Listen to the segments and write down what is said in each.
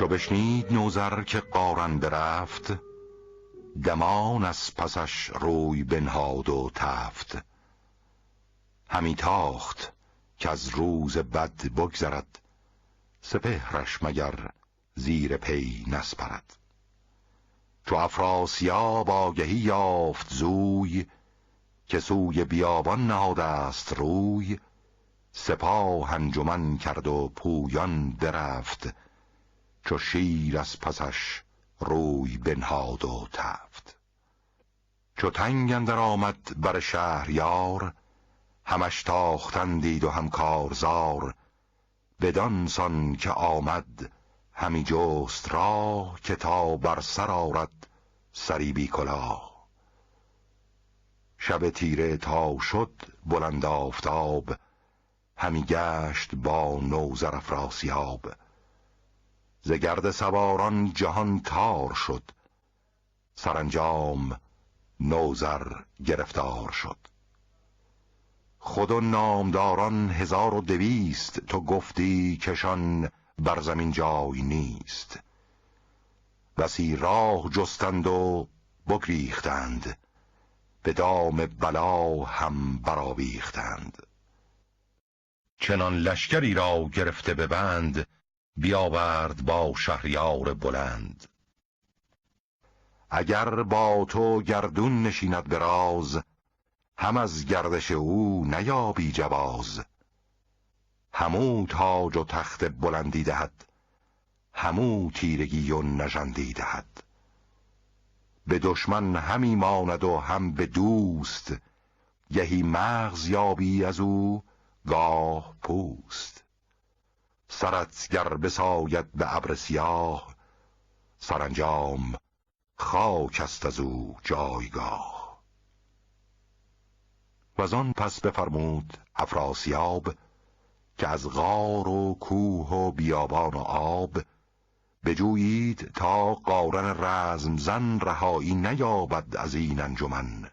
چو بشنید نوذر که قارن برفت، دمان از پسش روی بنهاد و تفت. همی تاخت که از روز بد بگذرد، سپهرش مگر زیر پی نسپرد. چو افراسیاب آگهی یافت زوی، که سوی بیابان نهاده است روی. سپاه انجمن کرد و پویان برفت، چو شیر از پسش روی بنهاد و تفت. چو تنگ اندر آمد بر شهریار، همش تاختن دید و هم کارزار. بدان سان که آمد همی جست راه، که تا بر سر آرد سری بی کلاه. شب تیره تا شد بلند آفتاب، همی گشت با نوذر افراسیاب. ز گرد سواران جهان تار شد، سرانجام نوذر گرفتار شد. خود و نامداران 1200 تو گفتی، کشان بر زمین جای نیست. بسی راه جستند و بگریختند، به دام بلا هم برآویختند. چنان لشکری را گرفته به بند، بیاورد با شهریار بلند. اگر با تو گردون نشیند به راز، هم از گردش او نیابی جواز. همو تاج و تخت بلندی دهد، همو تیرگی و نژندی دهد. به دشمن همی ماند و هم به دوست، گهی مغز یابی از او گاه پوست. سرت گر بساید به ابر سیاه، سرانجام خاک است از او جایگاه. وزان پس بفرمود افراسیاب، که از غار و کوه و بیابان و آب. بجویید تا قارن رزم زن، رهایی نیابد از این انجمن.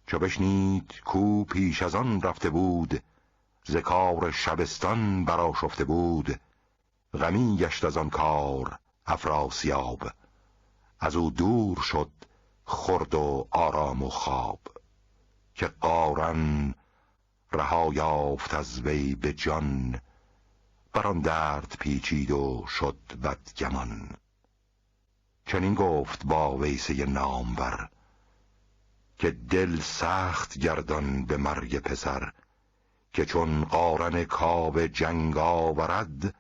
چو بشنید کو پیش از آن رفته بود، ز کار شبستان برآشفته بود. غمی گشت از آن کار افراسیاب، از او دور شد خورد و آرام و خواب. که قارن رها یافت از وی به جان، بران درد پیچید و شد بدگمان. چنین گفت با ویسه نامور، که دل سخت گردان به مرگ پسر. که چون قارن کاوه جنگ آورد،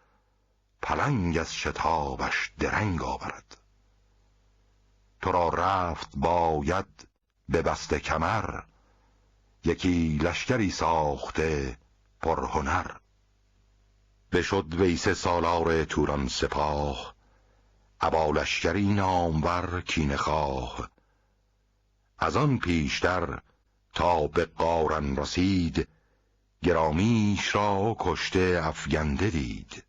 پلنگ از شتابش درنگ آورد. تو را رفت باید به بسته کمر، یکی لشکری ساخته پرهنر. بشد ویسه سالار توران سپاه، ابا لشکری نامور کینه خواه. از آن پیشتر تا به قارن رسید، گرامیش را کشته افگنده دید.